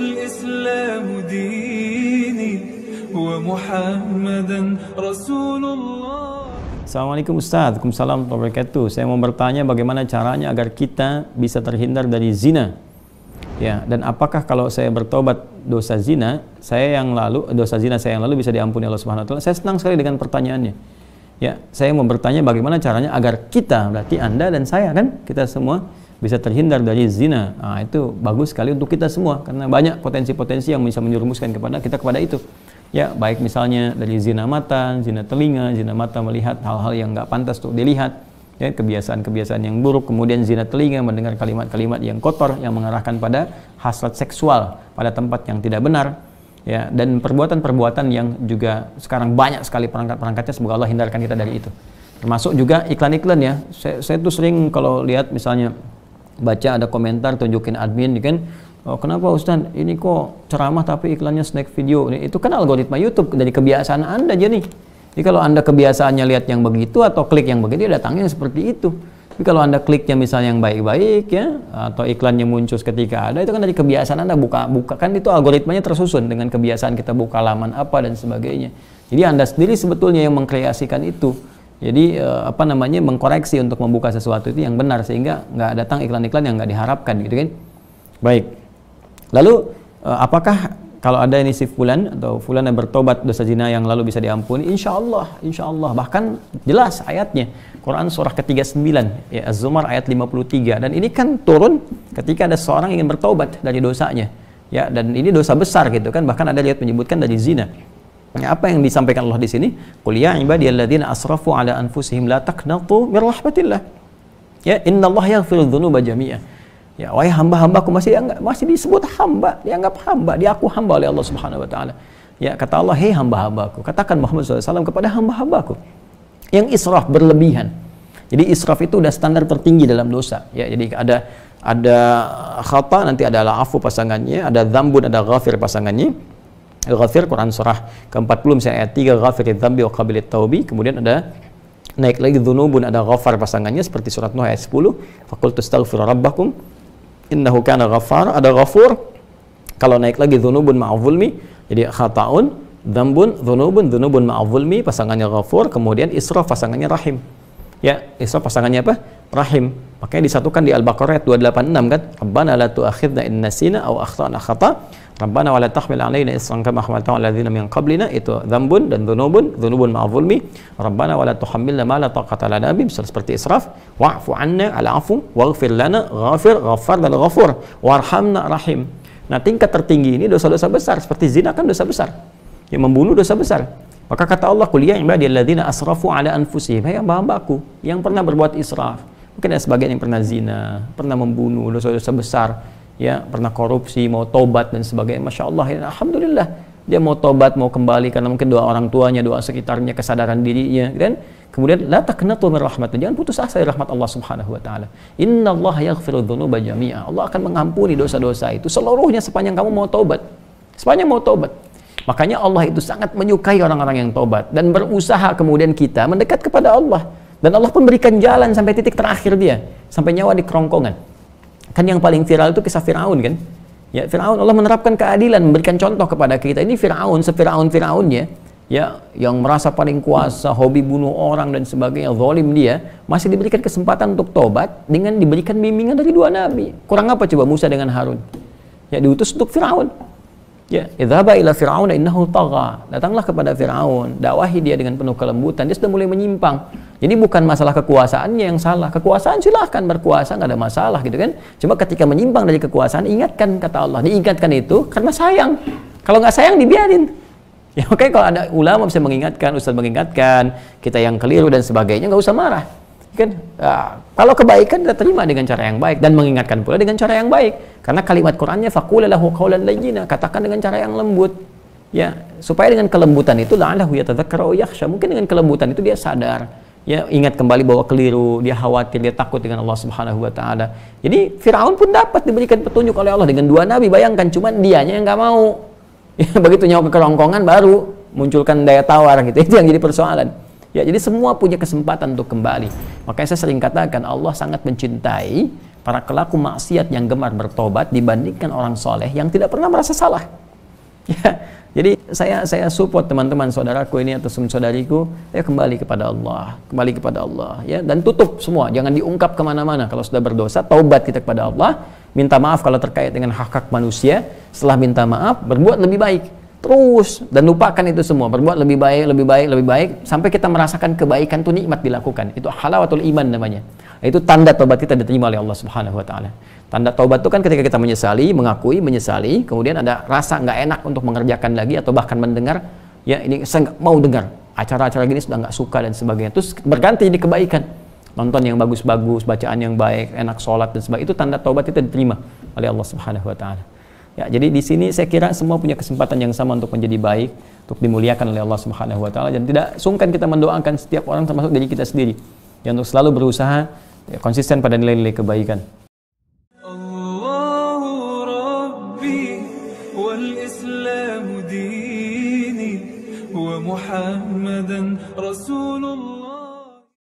الإسلام ديني ومحمدا رسول الله. Assalamualaikum Ustaz, Waalaikumsalam warahmatullahi wabarakatuh. Saya mau bertanya bagaimana caranya agar kita bisa terhindar dari zina. Ya, dan apakah kalau saya bertobat dosa zina saya yang lalu bisa diampuni Allah Subhanahu wa taala? Saya senang sekali dengan pertanyaannya. Ya, saya mau bertanya bagaimana caranya agar kita, berarti Anda dan saya kan, kita semua bisa terhindar dari zina. Nah, itu bagus sekali untuk kita semua karena banyak potensi-potensi yang bisa menjerumuskan kepada itu. Ya, baik misalnya dari zina mata, zina telinga, zina mata melihat hal-hal yang nggak pantas untuk dilihat, ya, kebiasaan-kebiasaan yang buruk, kemudian zina telinga mendengar kalimat-kalimat yang kotor yang mengarahkan pada hasrat seksual pada tempat yang tidak benar, ya, dan perbuatan-perbuatan yang juga sekarang banyak sekali perangkat-perangkatnya. Semoga Allah hindarkan kita dari itu. Termasuk juga iklan-iklan, ya. Saya tuh sering kalau lihat misalnya baca ada komentar tunjukin admin kan, oh, kenapa Ustaz ini kok ceramah tapi iklannya snack video. Itu kan algoritma YouTube dari kebiasaan Anda aja nih. Jadi kalau Anda kebiasaannya lihat yang begitu atau klik yang begitu, datangnya seperti itu. Tapi kalau Anda kliknya misalnya yang baik-baik, ya, atau iklannya muncul ketika ada, itu kan dari kebiasaan Anda buka kan itu algoritmanya tersusun dengan kebiasaan kita buka laman apa dan sebagainya. Jadi Anda sendiri sebetulnya yang mengkreasikan itu. Jadi mengkoreksi untuk membuka sesuatu itu yang benar sehingga nggak datang iklan-iklan yang nggak diharapkan, gitu kan? Baik. Lalu apakah kalau ada ini si fulan atau fulan yang bertobat dosa zina yang lalu bisa diampuni? Insya Allah. Bahkan jelas ayatnya. Quran surah ke-39, ya, Az-Zumar ayat 53. Dan ini kan turun ketika ada seorang ingin bertobat dari dosanya. Ya, dan ini dosa besar gitu kan. Bahkan ada lihat menyebutkan dari zina. Ya, apa yang disampaikan Allah di sini? Qul ya ibadiyalladzina asrafu ala anfusihim la taqnatu mir rahmatillah. Ya, innallaha yaghfiru dzunuba jami'a. Ya, wahai hamba-hambaku, masih disebut hamba, dianggap hamba, diaku hamba oleh Allah Subhanahu wa taala. Ya, kata Allah, "Hei hamba-hambaku," katakan Muhammad SAW kepada hamba-hambaku yang israf, berlebihan. Jadi israf itu udah standar tertinggi dalam dosa. Ya, jadi ada khata, nanti ada afu pasangannya, ada dzambun, ada ghafir pasangannya. Ghafir Quran surah ke-40 misalnya ayat 3, ghafiridzambi dzambi wa qabilit taubi. Kemudian ada naik lagi dzunubun, ada ghafar pasangannya seperti surat Nuh ayat 10, faqultu astaghfiru rabbakum innahu kana ghaffar. Ada ghafur. Kalau naik lagi dzunubun ma'zulmi, jadi khata'un, dzambun, dzunubun ma'zulmi pasangannya ghafur, kemudian israf pasangannya rahim. Ya, israf pasangannya apa? Rahim. Makanya disatukan di Al-Baqarah ayat 286 kan, Rabbana la tu'akhidna in nasina aw akhtana khata'. Rabbana wa la tahmil 'alaina isran kama hamaltahu 'alal ladzina min qablina, itu dzambun dan dzunubun ma'zulmi. Rabbana wa la tuhammilna ma la taqata lana bihi, seperti israf. Wa'fu 'anna al-'afu waghfir lana, ghafir, ghaffar dan ghafur, warhamna rahim. Nah, tingkat tertinggi ini dosa-dosa besar, seperti zina kan dosa besar. Yang membunuh dosa besar. Maka kata Allah, "Qul ya ibadiyalladzina asrafu 'ala anfusihim," hai hamba-hambaku yang pernah berbuat israf. Mungkin ada sebagian yang pernah zina, pernah membunuh, dosa-dosa besar, ya, pernah korupsi, mau tobat dan sebagainya. Masya Allah, ya, alhamdulillah dia mau tobat, mau kembali karena mungkin doa orang tuanya, doa sekitarnya, kesadaran dirinya, dan kemudian la taqnatu min rahmatillah, jangan putus asa dari rahmat Allah Subhanahu wa taala. Innallaha yaghfiru dzunuba jami'a, Allah akan mengampuni dosa-dosa itu seluruhnya sepanjang kamu mau tobat. Sepanjang mau tobat. Makanya Allah itu sangat menyukai orang-orang yang tobat dan berusaha kemudian kita mendekat kepada Allah. Dan Allah pun berikan jalan sampai titik terakhir dia, sampai nyawa di kerongkongan. Kan yang paling viral itu kisah Firaun kan? Ya, Firaun, Allah menerapkan keadilan, memberikan contoh kepada kita. Ini Firaun, se-Firaun-Firaunnya, ya, yang merasa paling kuasa, hobi bunuh orang dan sebagainya, zalim dia, masih diberikan kesempatan untuk tobat dengan diberikan bimbingan dari dua nabi. Kurang apa coba Musa dengan Harun? Ya, diutus untuk Firaun. Ya, idzhaba ila fir'auna innahu tagha. Datanglah kepada Firaun, dakwahi dia dengan penuh kelembutan. Dia sudah mulai menyimpang. Jadi bukan masalah kekuasaannya yang salah. Kekuasaan silahkan berkuasa, nggak ada masalah gitu kan. Cuma ketika menyimpang dari kekuasaan, ingatkan kata Allah. Diingatkan itu karena sayang. Kalau nggak sayang dibiarin. Ya, oke, kalau ada ulama bisa mengingatkan, ustaz mengingatkan, kita yang keliru dan sebagainya, nggak usah marah. Kan, kalau kebaikan kita terima dengan cara yang baik dan mengingatkan pula dengan cara yang baik, karena kalimat Qur'annya faqul lahu qawlan layyina, katakan dengan cara yang lembut, ya, supaya dengan kelembutan itu la'allahu yatadzakkaru aw yakhsha, mungkin dengan kelembutan itu dia sadar, ya, ingat kembali bahwa keliru, dia khawatir, dia takut dengan Allah Subhanahu wa taala. Jadi Firaun pun dapat diberikan petunjuk oleh Allah dengan dua nabi, bayangkan, cuman dianya yang nggak mau. Ya, begitu nyawa ke kerongkongan baru munculkan daya tawar gitu, itu yang jadi persoalan. Ya, jadi semua punya kesempatan untuk kembali. Makanya saya sering katakan Allah sangat mencintai para pelaku maksiat yang gemar bertobat dibandingkan orang soleh yang tidak pernah merasa salah. Ya, jadi saya support teman-teman saudaraku ini atau saudariku, ya kembali kepada Allah, ya, dan tutup semua, jangan diungkap kemana-mana. Kalau sudah berdosa, taubat kita kepada Allah, minta maaf kalau terkait dengan hak-hak manusia. Setelah minta maaf, berbuat lebih baik. Terus, dan lupakan itu semua, berbuat lebih baik, sampai kita merasakan kebaikan itu nikmat dilakukan. Itu halawatul iman namanya. Itu tanda taubat kita diterima oleh Allah Subhanahu wa taala. Tanda taubat itu kan ketika kita menyesali, mengakui, menyesali, kemudian ada rasa nggak enak untuk mengerjakan lagi atau bahkan mendengar, ya ini saya nggak mau dengar, acara-acara gini sudah nggak suka dan sebagainya. Terus berganti jadi kebaikan. Nonton yang bagus-bagus, bacaan yang baik, enak sholat dan sebagainya. Itu tanda taubat kita diterima oleh Allah Subhanahu wa taala. Ya, jadi di sini saya kira semua punya kesempatan yang sama untuk menjadi baik, untuk dimuliakan oleh Allah Subhanahu wa taala, dan tidak sungkan kita mendoakan setiap orang termasuk diri kita sendiri. Ya, untuk selalu berusaha ya, konsisten pada nilai-nilai kebaikan. Allahu Rabbi wal Islamu dini wa Muhammadan Rasulullah.